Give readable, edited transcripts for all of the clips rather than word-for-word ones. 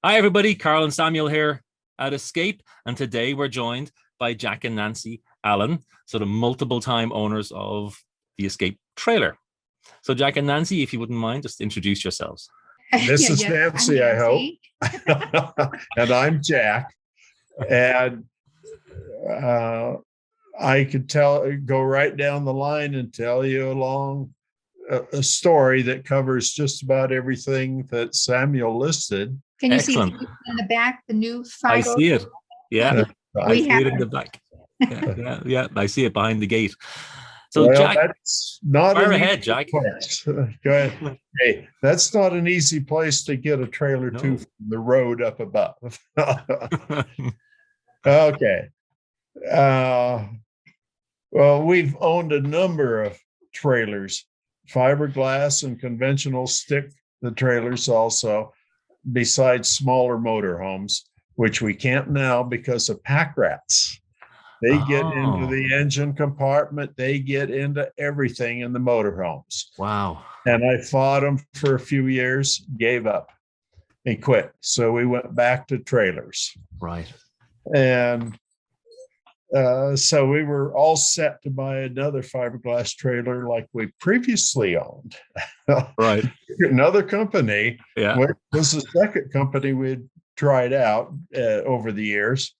Hi, everybody. Karl and Samuel here at Escape. And today we're joined by Jack and Nancy Allen, sort of multiple time owners of the Escape trailer. So, Jack and Nancy, if you wouldn't mind, just introduce yourselves. This is Nancy, I hope. And I'm Jack. And I could go right down the line and tell you a story that covers just about everything that Samuel listed. Can you Excellent. see in the back the new I photo? see it. Yeah, I see it in it. the back. Yeah. I see it behind the gate. So, Well, Jack, that's not fire an ahead, easy Jack. place. Go ahead. Hey, that's not an easy place to get a trailer to No. from the road up above. Okay. Well, we've owned a number of trailers, fiberglass and conventional stick, the trailers also, besides smaller motorhomes, which we can't now because of pack rats. They get into the engine compartment. They get into everything in the motorhomes. Wow. And I fought them for a few years, gave up and quit. So we went back to trailers. Right. And so we were all set to buy another fiberglass trailer like we previously owned. Right. Another company, Yeah. which was the second company we'd tried out over the years.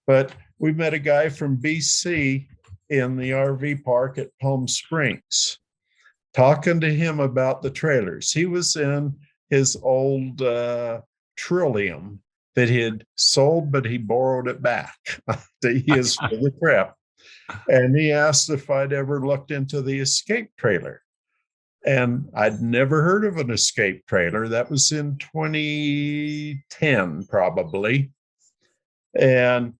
But we met a guy from BC in the RV park at Palm Springs, talking to him about the trailers. He was in his old Trillium that he had sold, but he borrowed it back to use for the trip. And he asked if I'd ever looked into the Escape trailer. And I'd never heard of an Escape trailer. That was in 2010, probably. And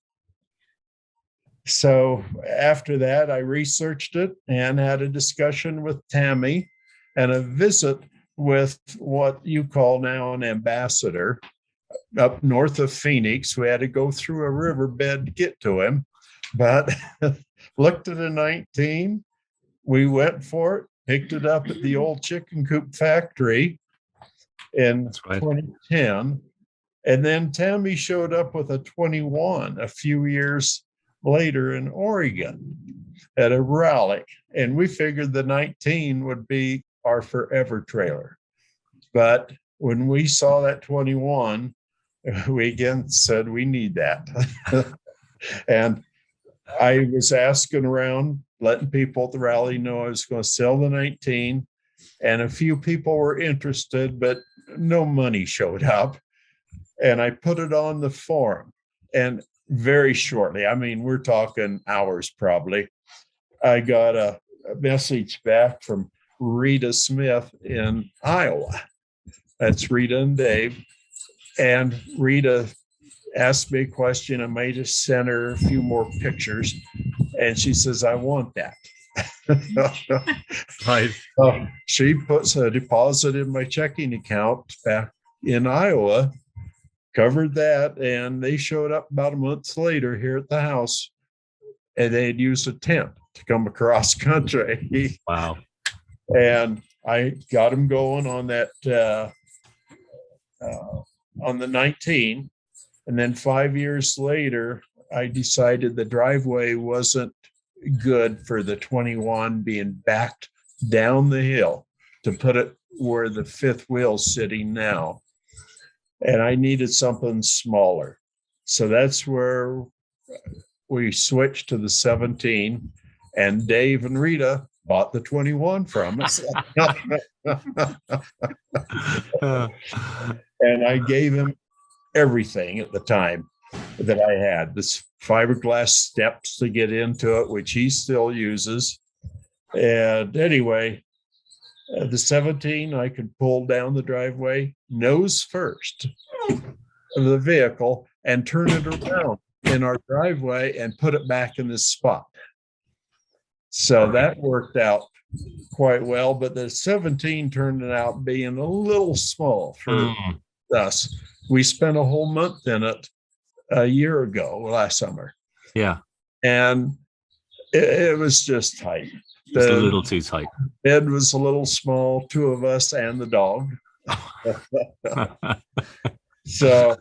so after that, I researched it and had a discussion with Tammy and a visit with what you call now an ambassador up north of Phoenix. We had to go through a riverbed to get to him, but looked at a 19. We went for it, picked it up at the old chicken coop factory in 2010. And then Tammy showed up with a 21 a few years later in Oregon at a rally. And we figured the 19 would be our forever trailer. But when we saw that 21, we again said, we need that. And I was asking around, letting people at the rally know I was going to sell the 19. And a few people were interested, but no money showed up. And I put it on the forum. And very shortly, I mean, we're talking hours probably, I got a message back from Rita Smith in Iowa. That's Rita and Dave. And Rita asked me a question. I made her send her a few more pictures. And she says, I want that. Right. She puts a deposit in my checking account back in Iowa, covered that, and they showed up about a month later here at the house, and they had used a tent to come across country. Wow. And I got them going on that on the 19, and then 5 years later, I decided the driveway wasn't good for the 21 being backed down the hill to put it where the fifth wheel's sitting now. And I needed something smaller. So that's where we switched to the 17, and Dave and Rita bought the 21 from us. And I gave him everything at the time that I had. This fiberglass steps to get into it, which he still uses. And anyway, the 17, I could pull down the driveway nose first of the vehicle and turn it around in our driveway and put it back in this spot. So that worked out quite well, but the 17 turned out being a little small for us. We spent a whole month in it a year ago, last summer. Yeah. And it was just tight. Just a little too tight. Bed was a little small, two of us and the dog. So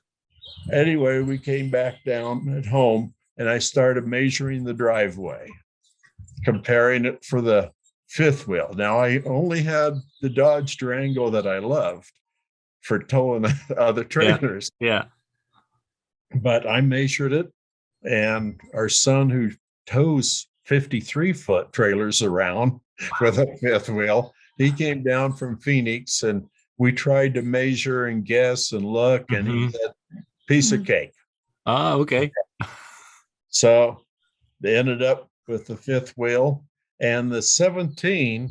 anyway, we came back down at home and I started measuring the driveway, comparing it for the fifth wheel. Now, I only had the Dodge Durango that I loved for towing other trailers. Yeah. But I measured it, and our son, who tows 53-foot trailers around with a fifth wheel, he came down from Phoenix, and we tried to measure and guess and look, and he said, piece of cake. Oh, okay. So they ended up with the fifth wheel, and the 17,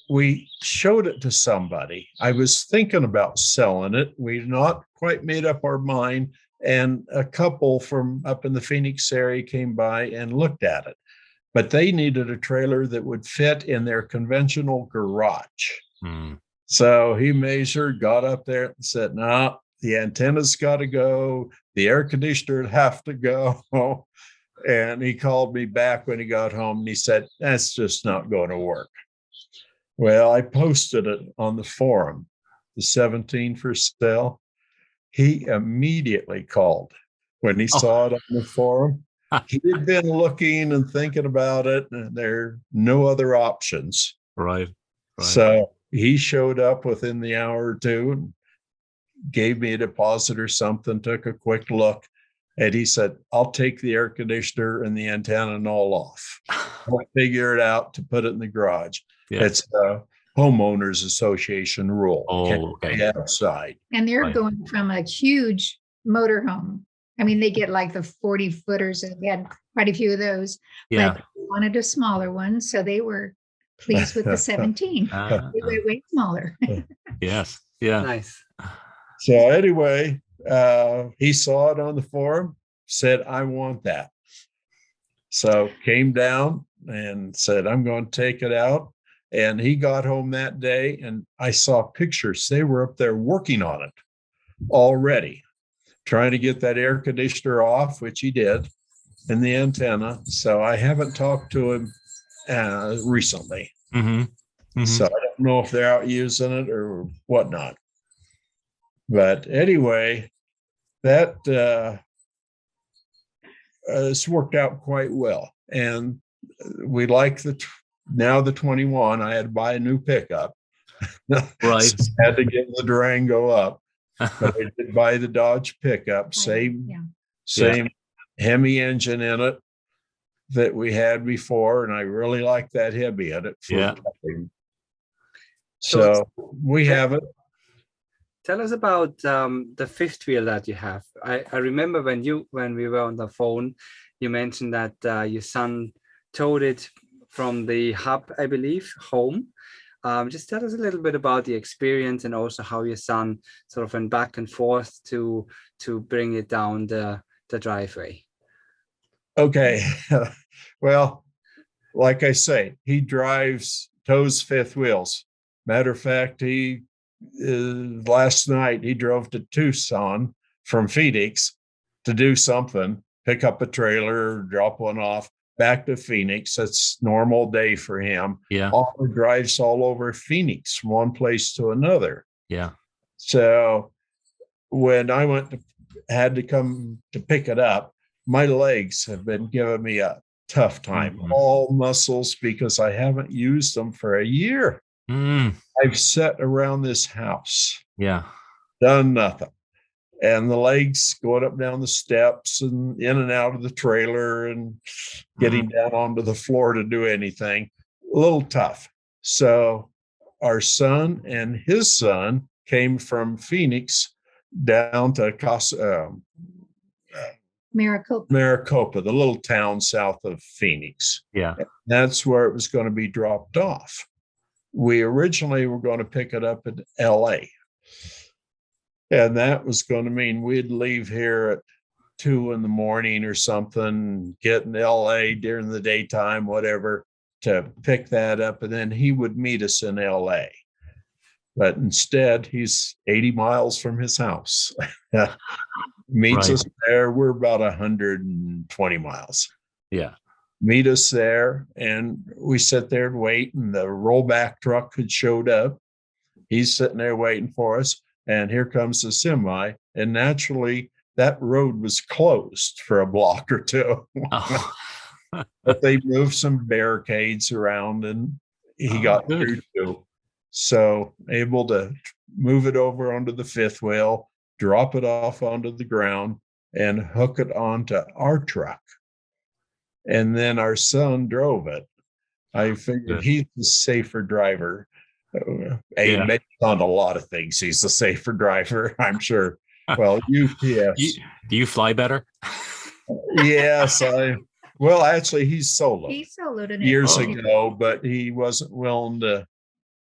we showed it to somebody. I was thinking about selling it. We'd not quite made up our mind. And a couple from up in the Phoenix area came by and looked at it, but they needed a trailer that would fit in their conventional garage. So he measured, got up there and said, no, the antenna's got to go. The air conditioner would have to go. And he called me back when he got home and he said, that's just not going to work. Well, I posted it on the forum, the 17 for sale. He immediately called when he saw it on the forum. He had been looking and thinking about it, and there are no other options. Right. So he showed up within the hour or two and gave me a deposit or something, took a quick look, and he said, I'll take the air conditioner and the antenna and all off. I'll figure it out to put it in the garage. Yeah. It's a homeowners association rule. Oh, okay. Outside. And they're going from a huge motorhome. I mean, they get like the 40 footers, and they had quite a few of those. Yeah. But they wanted a smaller one, so they were pleased with the 17. They were way smaller. Yes. Yeah. Nice. So anyway, he saw it on the forum, said, I want that. So came down and said, I'm going to take it out. And he got home that day, and I saw pictures. They were up there working on it already, trying to get that air conditioner off, which he did, and the antenna. So I haven't talked to him recently. So I don't know if they're out using it or whatnot. But anyway, that has worked out quite well. And we like now the 21. I had to buy a new pickup. Right. So had to get the Durango up. But I did buy the Dodge pickup, same Hemi engine in it that we had before, and I really like that Hemi in it. So we have it. Tell us about the fifth wheel that you have. I remember when we were on the phone, you mentioned that your son towed it from the hub, I believe, home. Just tell us a little bit about the experience and also how your son sort of went back and forth to bring it down the driveway. Okay. Well, like I say, he tows fifth wheels. Matter of fact, last night he drove to Tucson from Phoenix to do something, pick up a trailer, drop one off, back to Phoenix. That's normal day for him. Yeah. Drives all over Phoenix from one place to another. Yeah. So when I had to come to pick it up, my legs have been giving me a tough time, all muscles, because I haven't used them for a year. I've sat around this house, done nothing. And the legs going up down the steps and in and out of the trailer and getting down onto the floor to do anything, a little tough. So our son and his son came from Phoenix down to Maricopa, the little town south of Phoenix. Yeah. That's where it was going to be dropped off. We originally were going to pick it up in LA. And that was going to mean we'd leave here at 2 a.m. or something, get in LA during the daytime, whatever, to pick that up. And then he would meet us in LA. But instead, he's 80 miles from his house. Meets us there. We're about 120 miles. Yeah. Meet us there. And we sit there and wait. And the rollback truck had showed up. He's sitting there waiting for us. and here comes the semi. And naturally, that road was closed for a block or two. Oh. But they moved some barricades around, and he Oh, got good. through too. So able to move it over onto the fifth wheel, drop it off onto the ground, and hook it onto our truck. And then our son drove it. I figured Good. he's the safer driver. Yeah. Based on a lot of things, he's the safer driver, I'm sure. Well, UPS. Do you fly better? Yes, well, actually, he's solo He soloed it years Oh. ago, but he wasn't willing to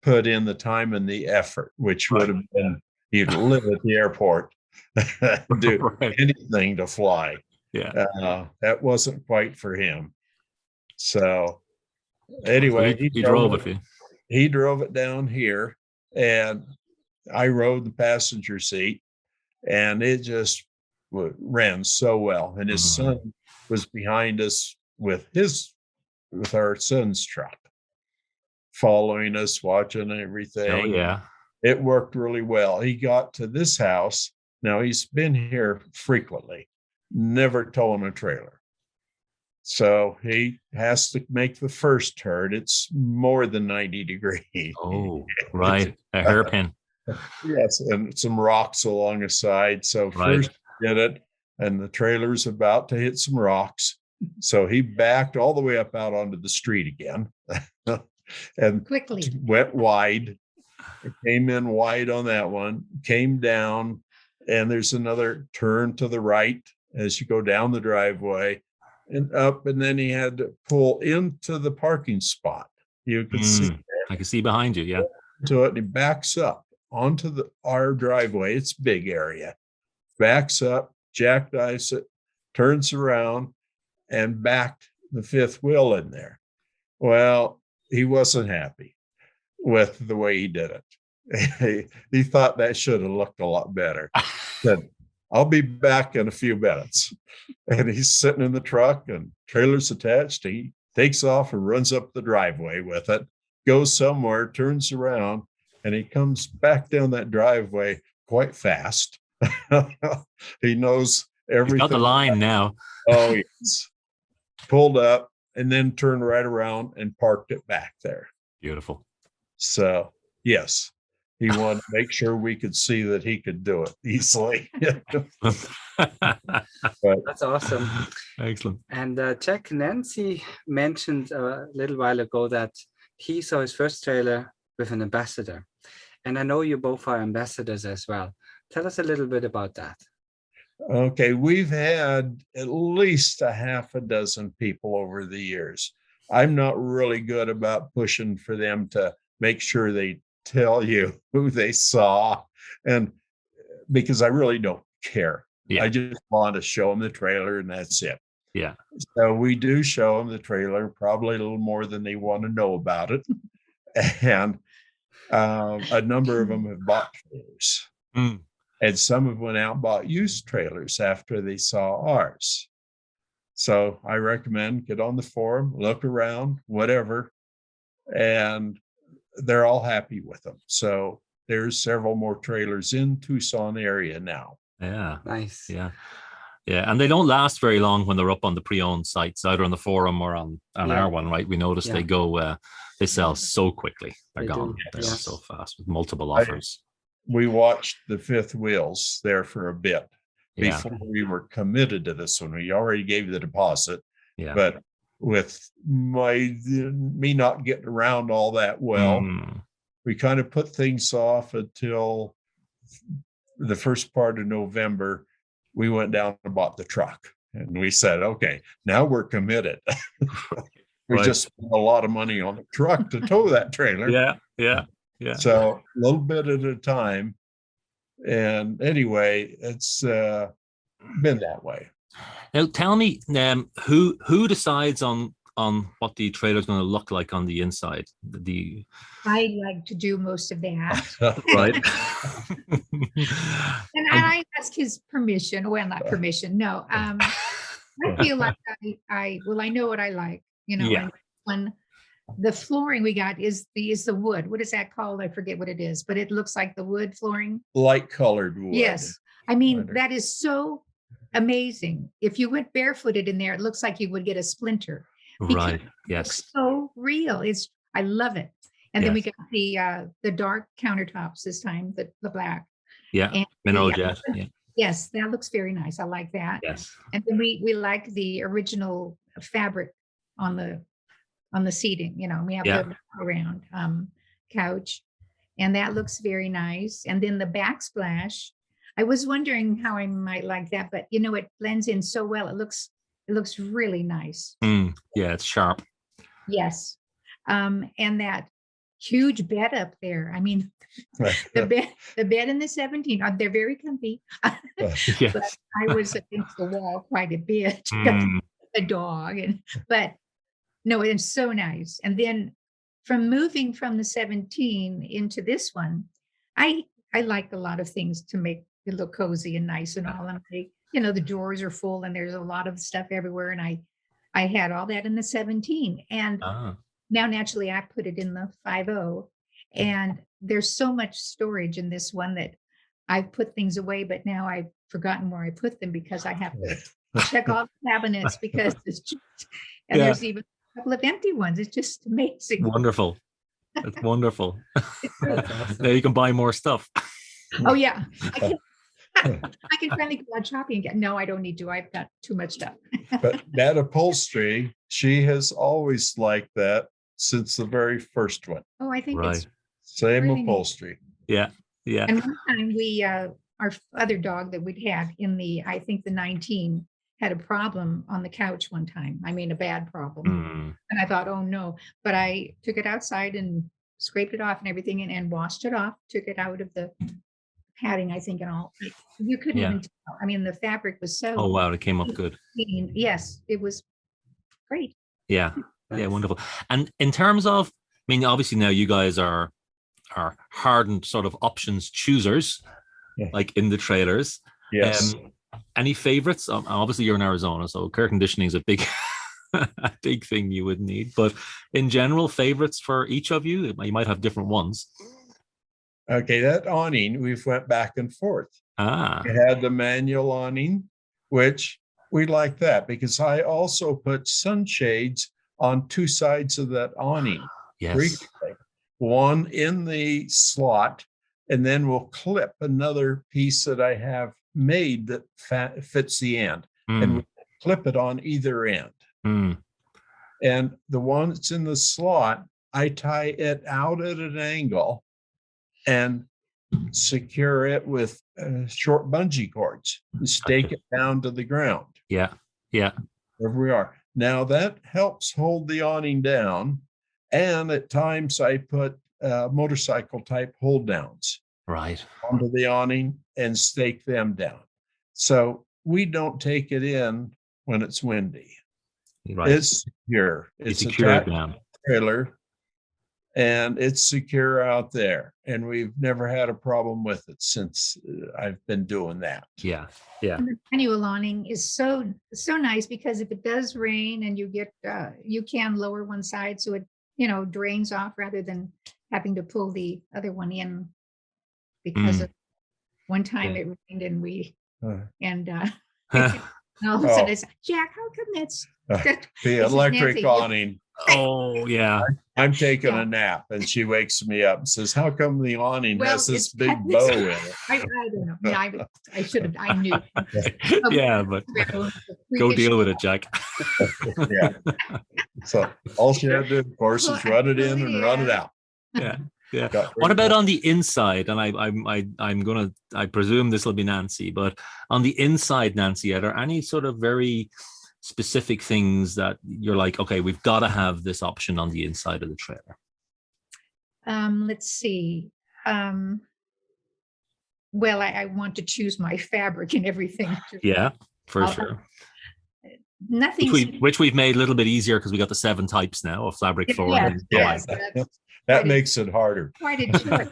put in the time and the effort, which would have been, he'd live at the airport, do Right. anything to fly. Yeah. That wasn't quite for him. So So anyway, he drove it for you. he drove it down here, and I rode the passenger seat, and it just ran so well. And his Mhm. son was behind us with our son's truck, following us, watching everything. Oh yeah. It worked really well. He got to this house. Now he's been here frequently, never towing a trailer. So he has to make the first turn. It's more than 90 degrees. Oh, right. A hairpin. Yes, and some rocks along the side. So Right. first he did it, and the trailer's about to hit some rocks. So he backed all the way up out onto the street again and quickly. went wide. It came in wide on that one, came down, and there's another turn to the right as you go down the driveway and up, and then he had to pull into the parking spot. You could see I can see behind you. Yeah. to it, and he backs up onto our driveway. It's a big area. Backs up, jackknifes it, turns around, and backed the fifth wheel in there. Well, he wasn't happy with the way he did it. He thought that should have looked a lot better. Said, I'll be back in a few minutes. And he's sitting in the truck, and trailer's attached. He takes off and runs up the driveway with it, goes somewhere, turns around, and he comes back down that driveway quite fast. He knows everything. He's got the line now. Oh, yes. Pulled up and then turned right around and parked it back there. Beautiful. So, yes, he wanted to make sure we could see that he could do it easily. But That's awesome. Excellent. And Jack, Nancy mentioned a little while ago that he saw his first trailer with an ambassador. And I know you both are ambassadors as well. Tell us a little bit about that. okay, we've had at least a half a dozen people over the years. I'm not really good about pushing for them to make sure they tell you who they saw, and because I really don't care. Yeah. I just want to show them the trailer, and that's it. Yeah. So we do show them the trailer, probably a little more than they want to know about it. And a number of them have bought trailers. Mm. And some have went out and bought used trailers after they saw ours. So I recommend get on the forum, look around, whatever, and they're all happy with them. So there's several more trailers in Tucson area now. Yeah. Nice. Yeah. Yeah. And they don't last very long when they're up on the pre-owned sites, either on the forum or on our one, right? We notice they go, they sell so quickly. They're They gone. do, They're yes. so fast with multiple offers. We watched the fifth wheels there for a bit Yeah. before we were committed to this one. We already gave the deposit, Yeah. but with me not getting around all that well, we kind of put things off until the first part of November. We went down and bought the truck, and we said, okay, now we're committed. We just spent a lot of money on the truck to tow that trailer. Yeah. So a little bit at a time. And anyway, it's been that way. Now tell me, who decides on what the trailer is going to look like on the inside? I like to do most of that. Right. And I ask his permission. Well, not permission. No. I feel like I know what I like. You know, Yeah. and when The flooring we got is the wood. What is that called? I forget what it is, but it looks like the wood flooring. Light colored wood. Yes. I mean, Wonder. that is so amazing. If you went barefooted in there, it looks like you would get a splinter. because Right. it Yes. looks so real. I love it. And then we Yes. got the dark countertops this time, the black. Yeah. And Mineral the, jet. Yeah. yes, that looks very nice. I like that. Yes. And then we like the original fabric on the seating. We have Yeah. the around couch, and that looks very nice. And then the backsplash, I was wondering how I might like that, but it blends in so well. It looks really nice. Yeah, it's sharp. Yes. And that huge bed up there. I mean, the bed in the 17, they're very comfy. Yes. But I was against the wall quite a bit. The dog, but no, it's so nice. And then from moving from the 17 into this one, I like a lot of things to make it look cozy and nice and all. And the drawers are full and there's a lot of stuff everywhere. And I had all that in the 17. And now naturally I put it in the 50. And there's so much storage in this one that I put things away, but now I've forgotten where I put them because I have to check all the cabinets because it's just, and there's even a couple of empty ones. It's just amazing. Wonderful. That's wonderful. Now you can buy more stuff. Oh yeah. I can finally go out shopping again. No, I don't need to. I've got too much stuff. But that upholstery, she has always liked that since the very first one. Oh, I think Right. it's Same really neat. upholstery. Yeah. Yeah. And one time we, our other dog that we'd had in I think the 19 had a problem on the couch one time. I mean, a bad problem. And I thought, oh no, but I took it outside and scraped it off and everything and washed it off, took it out of the padding, I think, and all. You couldn't even tell. I mean, the fabric was so Oh wow, it came up good. clean. Yes, it was great. Yeah. Yeah, wonderful. And in terms of, I mean, obviously now you guys are hardened sort of options choosers, like in the trailers. Yes. Any favorites? Obviously you're in Arizona, so air conditioning is a big a big thing you would need. But in general, favorites for each of you? You might have different ones. Okay, that awning, we've went back and forth. We had the manual awning, which we like that because I also put sunshades on two sides of that awning. Yes. One in the slot, and then we'll clip another piece that I have made that fits the end, and we clip it on either end. And the one that's in the slot, I tie it out at an angle and secure it with short bungee cords and stake it down to the ground. Yeah. Yeah. Wherever we are. Now that helps hold the awning down. And at times I put motorcycle type hold downs onto the awning and stake them down. So we don't take it in when it's windy. Right. It's secure. It's secure attached down. to the trailer and it's secure out there. And we've never had a problem with it since I've been doing that. Yeah. Yeah. And the manual awning is so nice because if it does rain and you get you can lower one side so it drains off rather than having to pull the other one in because of one time it rained and all of a sudden it's Jack, how come that's the electric awning? Oh yeah. I'm taking a nap and she wakes me up and says, how come the awning has this big bow in it? I don't know. Yeah, I should have. I knew. Yeah, but go deal with it, Jack. Yeah. So all she had to do, of course, is run it in and run it out. Yeah. Yeah. What about on the inside? And I presume this will be Nancy, but on the inside, Nancy, are there any sort of very specific things that you're like, okay, we've got to have this option on the inside of the trailer? Let's see. Well, I want to choose my fabric and everything. Yeah, for sure. Nothing. Which we've made a little bit easier because we got the 7 types now of fabric flooring. Yes, that makes it harder. Quite a choice.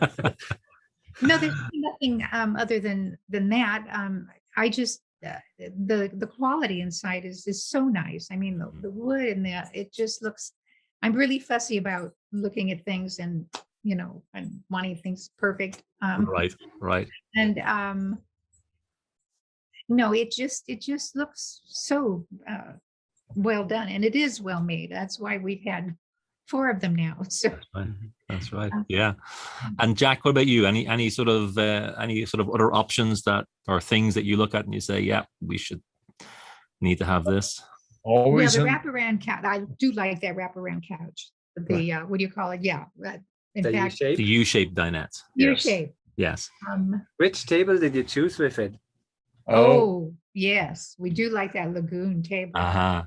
No, there's nothing other than that. I just the quality inside is so nice. I mean, the wood and it just looks I'm really fussy about looking at things and, and wanting things perfect. Right. And no, it just looks so well done, and it is well made. That's why we've had 4 of them now. So That's right. Yeah. And Jack, what about you? Any sort of other options that or things that you look at and you say, yeah, we should need to have this? well, Always the in, wraparound couch. I do like that wraparound couch. The what do you call it? Yeah. In The U fact, shape. The U-shaped dinette. U Yes. shape. Yes. Which table did you choose with it? Oh, yes, we do like that lagoon table. Uh-huh.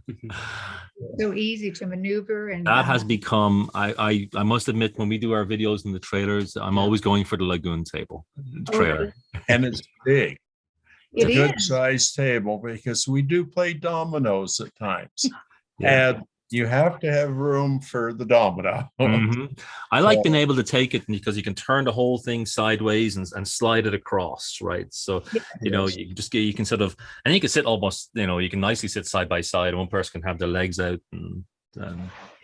So easy to maneuver, and That has become, I must admit, when we do our videos in the trailers, I'm always going for the lagoon table trailer. and it's big. it It's a good is. sized table because we do play dominoes at times. Yeah. And you have to have room for the domino. Mhm. I like being able to take it because you can turn the whole thing sideways and slide it across, right? So, Yes. you can sort of, and you can sit almost, you can nicely sit side by side. One person can have their legs out and, Not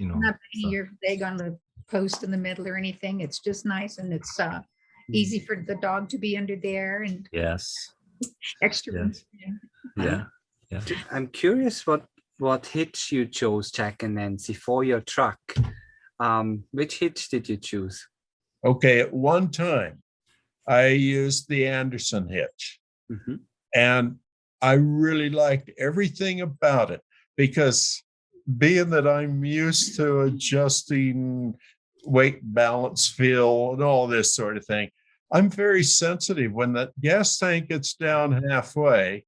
putting so- your leg on the post in the middle or anything. It's just nice, and it's easy for the dog to be under there, and yes. extra room. Yeah. Yeah. I'm curious what hitch you chose, Jack and Nancy, for your truck. Which hitch did you choose? Okay, at one time, I used the Anderson hitch, Mhm. and I really liked everything about it because being that I'm used to adjusting weight, balance, feel, and all this sort of thing, I'm very sensitive. When that gas tank gets down halfway,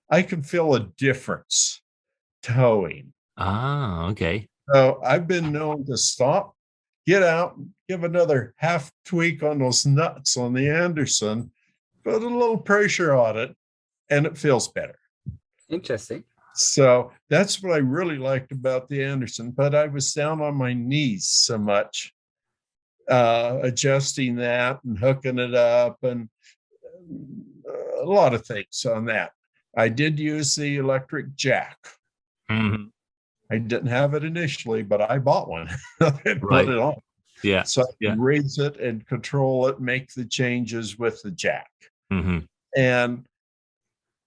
I can feel a difference towing. Ah, okay. So I've been known to stop, get out, give another half tweak on those nuts on the Anderson, put a little pressure on it, and it feels better. Interesting. So that's what I really liked about the Anderson. But I was down on my knees so much, adjusting that and hooking it up, and a lot of things on that. I did use the electric jack. Mhm. I didn't have it initially, but I bought one and Right. put it on. Yeah. So I Yeah. can raise it and control it, make the changes with the jack. Hmm.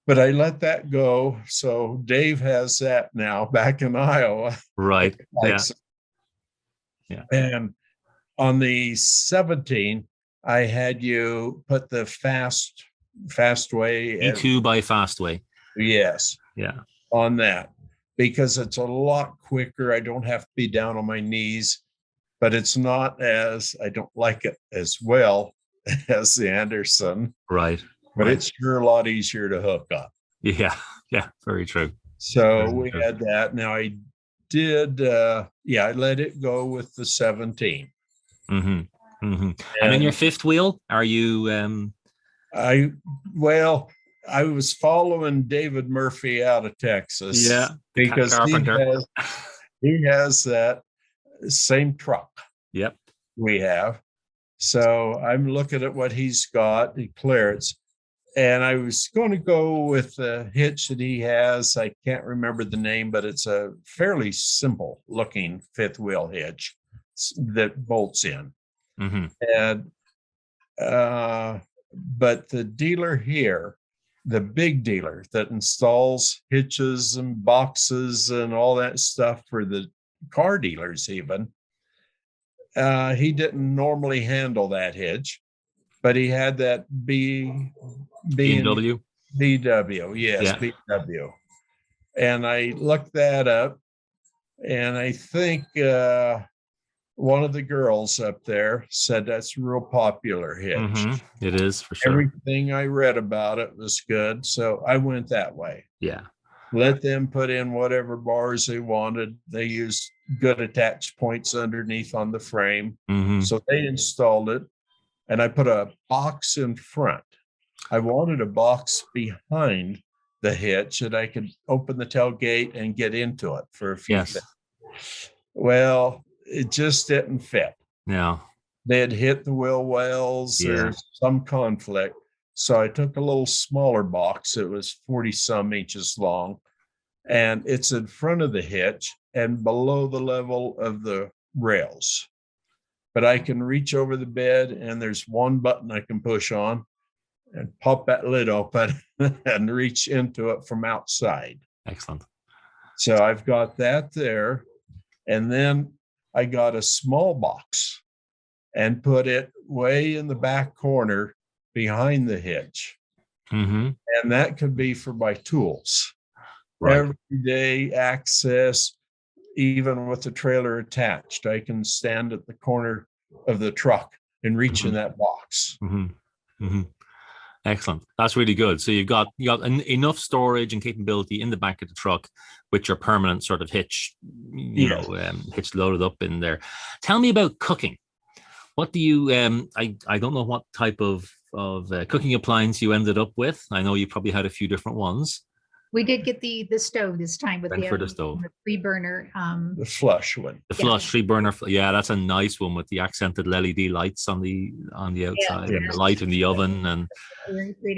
But I let that go. So Dave has that now back in Iowa. Right. Yeah. Likes it. Yeah. And on the 17, I had you put the Fastway. E2 by Fastway. Yes, Yeah. on that, because it's a lot quicker. I don't have to be down on my knees, but it's not as, I don't like it as well as the Anderson, Right. but Right. it's sure a lot easier to hook up. Yeah. Yeah. Very true. So Very we true. had that. Now I did, I let it go with the 17. Hmm. Hmm. And then your fifth wheel, are you? I was following David Murphy out of Texas. Yeah, the because carpenter. he has that same truck Yep. we have. So I'm looking at what he's got, the clearance, and I was going to go with the hitch that he has. I can't remember the name, but it's a fairly simple looking fifth wheel hitch that bolts in. Hmm. And but the dealer here, the big dealer that installs hitches and boxes and all that stuff for the car dealers, even, he didn't normally handle that hitch, but he had that BMW. BW, yes, Yeah. BW. And I looked that up, and I think one of the girls up there said that's a real popular hitch. Hmm. It is for sure. Everything I read about it was good, so I went that way. Yeah. Let them put in whatever bars they wanted. They used good attach points underneath on the frame. Hmm. So they installed it, and I put a box in front. I wanted a box behind the hitch that I could open the tailgate and get into it for a few Yes. things. Well, it just didn't fit. Yeah. They had hit the wheel wells Yeah. or some conflict. So I took a little smaller box. It was 40 some inches long, and it's in front of the hitch. and below the level of the rails. But I can reach over the bed, and there's one button I can push on and pop that lid open and reach into it from outside. Excellent. So I've got that there. And then I got a small box and put it way in the back corner behind the hitch. Mm-hmm. And that could be for my tools. Right. Everyday access, even with the trailer attached. I can stand at the corner of the truck and reach in that box. Mm-hmm. Mm-hmm. Excellent. That's really good. So you've got enough storage and capability in the back of the truck with your permanent sort of hitch, hitch loaded up in there. Tell me about cooking. What do you? I don't know what type of cooking appliance you ended up with. I know you probably had a few different ones. We did get the stove this time with the stove, the 3-burner. The flush one. The flush 3-burner. Yeah, that's a nice one with the accented LED lights on the outside and the light in the oven. And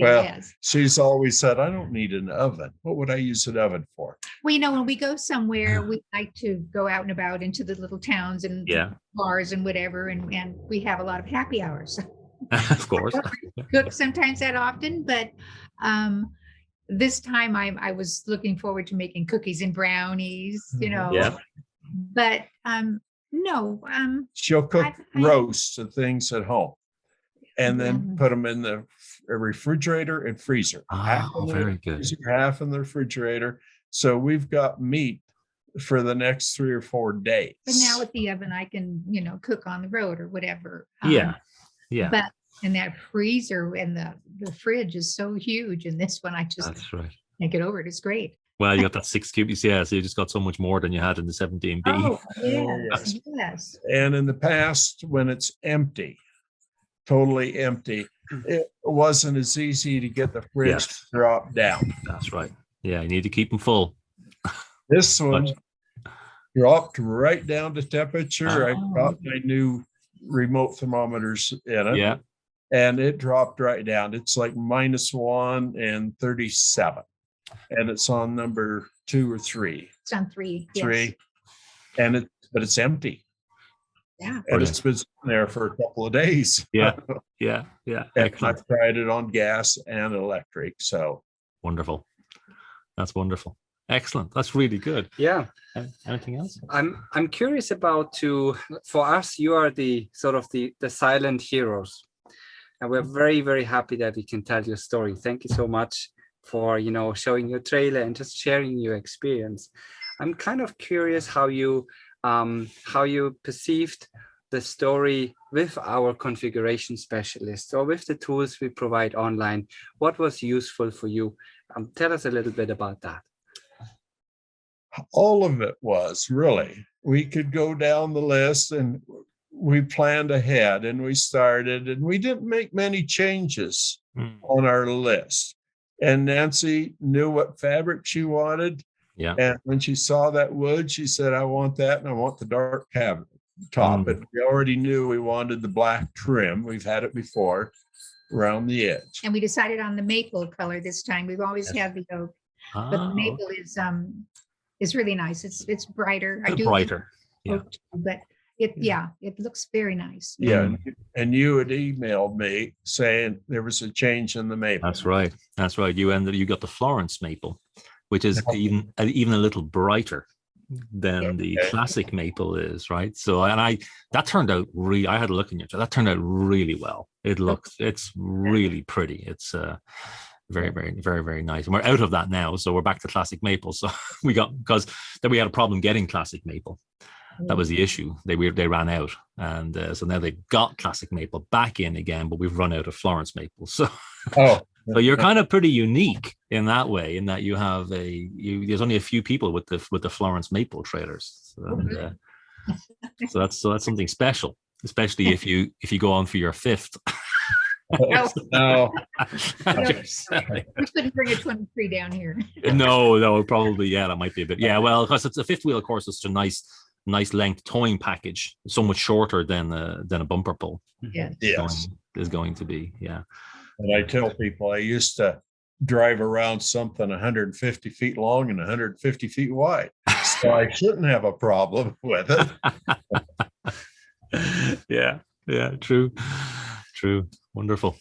well, she's always said, I don't need an oven. What would I use an oven for? Well, when we go somewhere, we like to go out and about into the little towns and bars and whatever, and we have a lot of happy hours. Of course. Cook sometimes that often, but this time I was looking forward to making cookies and brownies, Yeah. But no. She'll cook roasts and things at home, and then put them in the refrigerator and freezer. Very good. Half in the refrigerator. So we've got meat for the next 3 or 4 days. But now with the oven, I can, cook on the road or whatever. Yeah. But and that freezer and the fridge is so huge. And this one, I just can't get over it. It's great. Well, you got that 6 cubics. Yeah. So you just got so much more than you had in the 17B. Oh, yes. And in the past, when it's empty, totally empty, it wasn't as easy to get the fridge to drop down. That's right. Yeah. You need to keep them full. This one dropped right down to temperature. I got my new remote thermometers in it. Yeah. And it dropped right down. It's like -1 and 37. And it's on number 2 or 3. It's on 3. 3. And but it's empty. Yeah. And it's been there for a couple of days. Yeah. And I've tried it on gas and electric. So wonderful. That's wonderful. Excellent. That's really good. Yeah. Anything else? I'm curious about for us, you are the sort of the silent heroes. And we're very, very happy that we can tell your story. Thank you so much for, showing your trailer and just sharing your experience. I'm kind of curious how you perceived the story with our configuration specialist or with the tools we provide online. What was useful for you? Tell us a little bit about that. All of it was really. We could go down the list, and we planned ahead, and we started, and we didn't make many changes on our list. And Nancy knew what fabric she wanted. Yeah. And when she saw that wood, she said, I want that, and I want the dark cabinet top. But we already knew we wanted the black trim. We've had it before around the edge. And we decided on the maple color this time. We've always had the oak, but the maple is really nice. It's brighter. Brighter. Yeah. Oak too, but it looks very nice. Yeah. And you had emailed me saying there was a change in the maple. That's right. You got the Florence maple, which is even a little brighter than the classic maple is, right? So, that turned out I had a look in your, that turned out really well. It's really pretty. It's very, very, very, very nice. And we're out of that now. So we're back to classic maple. So because then we had a problem getting classic maple. That was the issue. They ran out. And so now they've got classic maple back in again, but we've run out of Florence maple. So, so you're kind of pretty unique in that way, in that you have there's only a few people with the Florence maple trailers. And, so that's something special, especially if you go on for your 5th. No. We couldn't bring a 23 down here. No, probably, that might be a bit. Yeah, well, because it's a 5th wheel, of course, it's a nice length towing package, so much shorter than a bumper pull. Yes. Is going to be, And I tell people I used to drive around something 150 feet long and 150 feet wide. So I shouldn't have a problem with it. Yeah, true. Wonderful.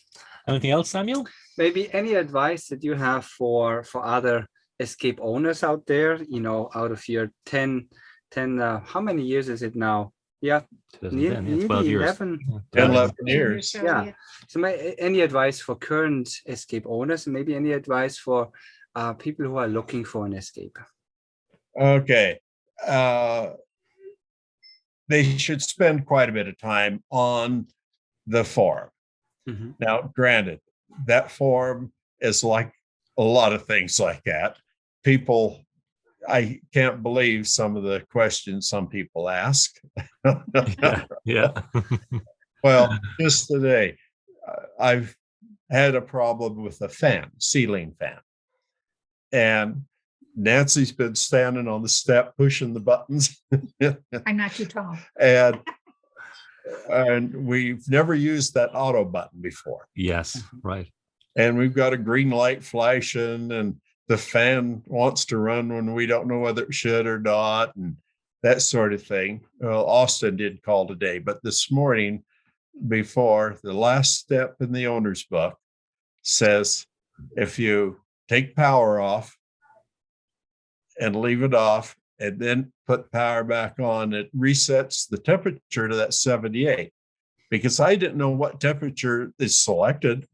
Anything else, Samuel? Maybe any advice that you have for other escape owners out there, out of your 10, how many years is it now? Yeah, 2010, nearly 12 years. 11. 11 years. Yeah. So any advice for current escape owners, and maybe any advice for people who are looking for an escape? Okay. They should spend quite a bit of time on the forum. Mhm. Now, granted, that forum is like a lot of things like that. People, I can't believe some of the questions some people ask. Yeah. Well, just today, I've had a problem with a fan, ceiling fan. And Nancy's been standing on the step pushing the buttons. I'm not too tall. And we've never used that auto button before. Yes, right. And we've got a green light flashing, and the fan wants to run when we don't know whether it should or not, and that sort of thing. Well, Austin did call today, but this morning, before the last step in the owner's book says, if you take power off and leave it off and then put power back on, it resets the temperature to that 78. Because I didn't know what temperature is selected.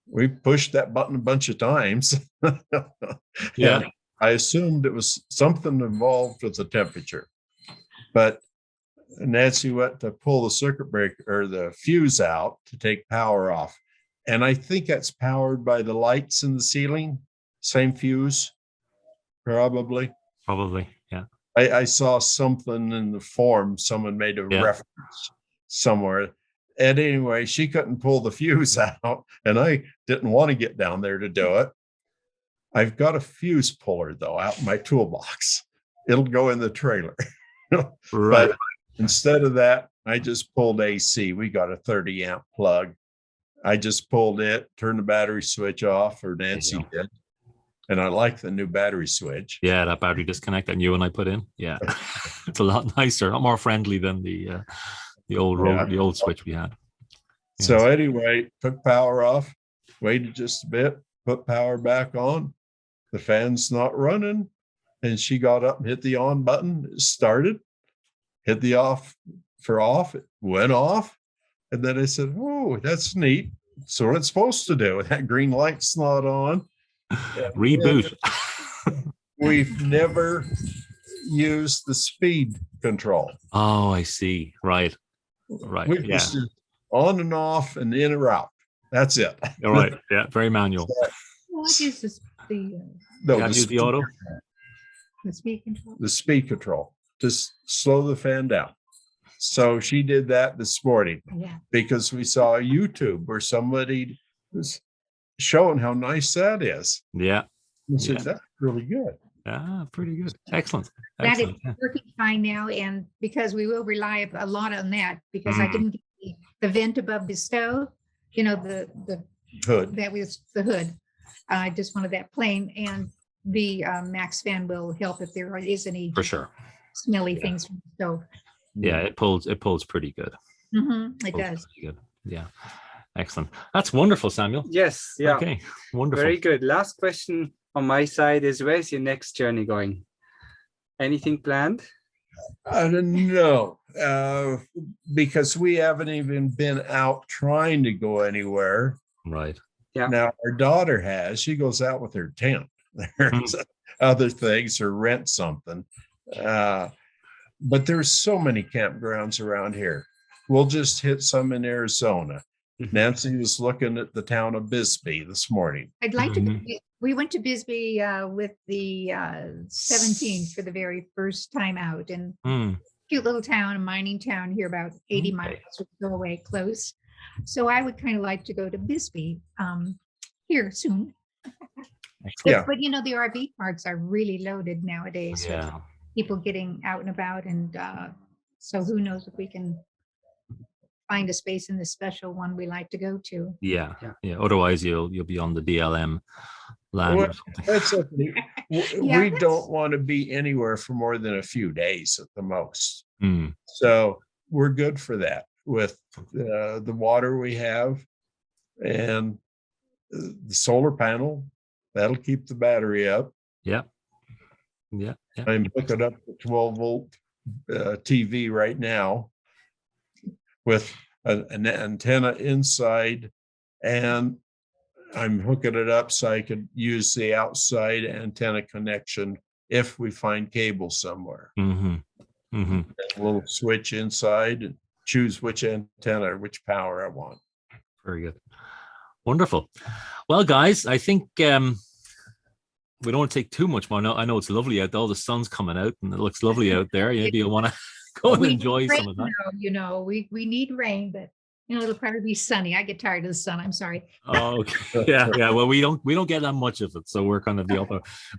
We pushed that button a bunch of times. Yeah. And I assumed it was something involved with the temperature. But Nancy went to pull the circuit breaker or the fuse out to take power off. And I think that's powered by the lights in the ceiling. Same fuse, probably. Yeah. I saw something in the form, someone made a reference somewhere. And anyway, she couldn't pull the fuse out, and I didn't want to get down there to do it. I've got a fuse puller, though, out in my toolbox. It'll go in the trailer. Right. But instead of that, I just pulled AC. We got a 30 amp plug. I just pulled it, turned the battery switch off, or Nancy did. And I like the new battery switch. Yeah, that battery disconnect that you and I put in. Yeah. It's a lot nicer, a lot more friendly than the old switch we had. Yes. So anyway, took power off, waited just a bit, put power back on. The fan's not running. And she got up and hit the on button. It started, hit the off for off. It went off. And then I said, oh, that's neat. So what it's supposed to do. That green light's not on. Reboot. We've never used the speed control. Oh, I see. Right. We just on and off and in or out. That's it. All right. Yeah. Very manual. What is this? The auto? The speed control. The speed control. Just slow the fan down. So she did that this morning because we saw a YouTube where somebody was showing how nice that is. Yeah. And said, that's really good. Ah, pretty good. Excellent. That is working fine now. And because we will rely a lot on that, because I didn't get the vent above the stove, the hood. That was the hood. I just wanted that plain. And the max fan will help if there is any for sure smelly things from the stove. Yeah, it pulls pretty good. It does. Pretty good. Yeah. Excellent. That's wonderful, Samuel. Yes. Yeah. Okay. Wonderful. Very good. Last question on my side is, where's your next journey going? Anything planned? I don't know. Because we haven't even been out trying to go anywhere. Right. Yeah. Now our daughter has. She goes out with her tent. There's other things or rent something. But there's so many campgrounds around here. We'll just hit some in Arizona. Nancy was looking at the town of Bisbee this morning. I'd like to. We went to Bisbee with the 17 for the very first time out, and cute little town, a mining town here, about 80 miles or so away, close. So I would kind of like to go to Bisbee here soon. But the RV parks are really loaded nowadays. Yeah. People getting out and about, and so who knows if we can find a space in the special one we like to go to. Yeah. Otherwise, you'll be on the BLM land. Well, that's okay. Yeah, we that's- don't want to be anywhere for more than a few days at the most. Mm, So we're good for that with the water we have and the solar panel. That'll keep the battery up. yeah. Yeah. Yeah. I'm hooking up the 12-volt TV right now with an antenna inside, and I'm hooking it up so I could use the outside antenna connection if we find cable somewhere. Mm-hmm. Mm-hmm. A little switch inside and choose which antenna or which power I want. Very good. Wonderful. Well, guys, I think we don't want to take too much more. I know it's lovely out there. All the sun's coming out and it looks lovely out there. Maybe you'll want to go and We enjoy need rain some of that. now, you know, we need rain, but it'll probably be sunny. I get tired of the sun. I'm sorry. Oh, okay. Yeah. Well, we don't get that much of it, so we're kind of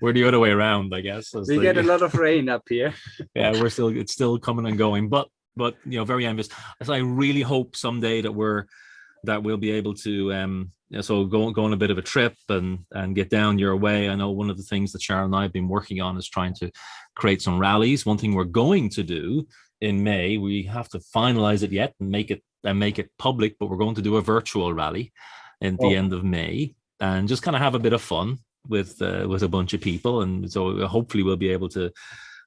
we're the other way around, I guess. We get a lot of rain up here. Yeah, it's still coming and going, but very envious. So I really hope someday that we'll be able to so go on a bit of a trip and get down your way. I know one of the things that Sharon and I have been working on is trying to create some rallies. One thing we're going to do in May, we have to finalize it yet and make it public, but we're going to do a virtual rally at the end of May and just kind of have a bit of fun with a bunch of people. And so hopefully we'll be able to,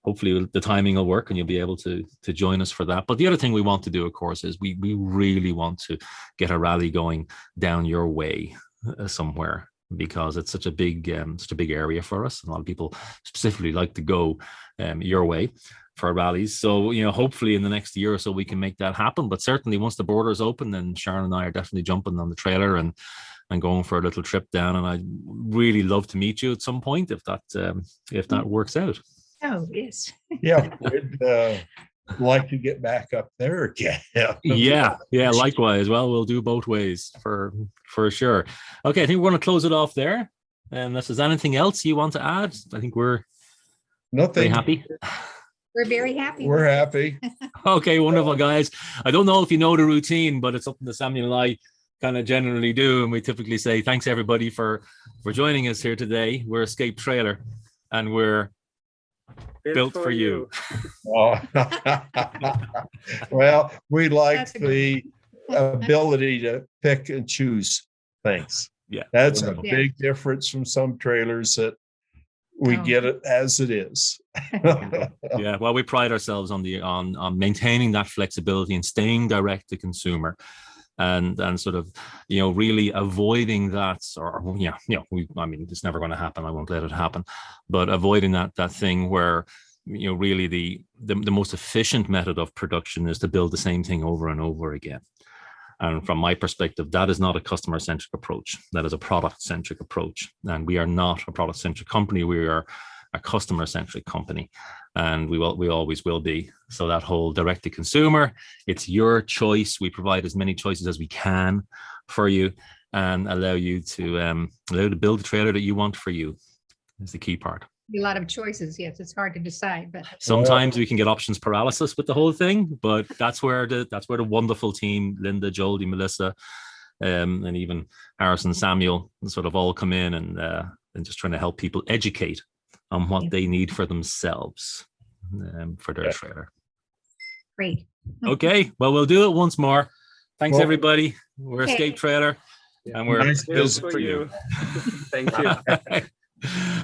hopefully the timing will work and you'll be able to join us for that. But the other thing we want to do, of course, is we really want to get a rally going down your way somewhere, because it's such a big area for us. A lot of people specifically like to go your way for rallies. So, hopefully in the next year or so we can make that happen. But certainly once the borders open, then Sharon and I are definitely jumping on the trailer and going for a little trip down. And I'd really love to meet you at some point if that works out. Oh, yes. Yeah, we'd like to get back up there again. Yeah, likewise. Well, we'll do both ways for sure. Okay, I think we're going to close it off there. Unless there's anything else you want to add, I think we're very happy. We're very happy. We're happy. Okay, wonderful, guys. I don't know if you know the routine, but it's something that Samuel and I kind of generally do. And we typically say, thanks everybody for joining us here today. We're Escape Trailer and we're built for you. Oh. Well, we like the ability to pick and choose things. Yeah, that's wonderful. A big difference from some trailers that we get it as it is. Yeah, well, we pride ourselves on maintaining that flexibility and staying direct to consumer, and sort of really avoiding that, or I mean it's never going to happen. I won't let it happen, but avoiding that thing where really the most efficient method of production is to build the same thing over and over again. And from my perspective, that is not a customer-centric approach. That is a product-centric approach. And we are not a product-centric company. We are a customer-centric company, and we always will be. So that whole direct-to-consumer, it's your choice. We provide as many choices as we can for you, and allow you to build the trailer that you want for you. Is the key part. A lot of choices. Yes, it's hard to decide, but sometimes we can get options paralysis with the whole thing, but that's where the wonderful team, Linda, Jody, Melissa, and even Harrison, Samuel, sort of all come in and just trying to help people educate on what they need for themselves for their trailer. Great. Okay, well, we'll do it once more. Thanks, everybody. We're Escape Trailer, and we're nice built for you. Thank you.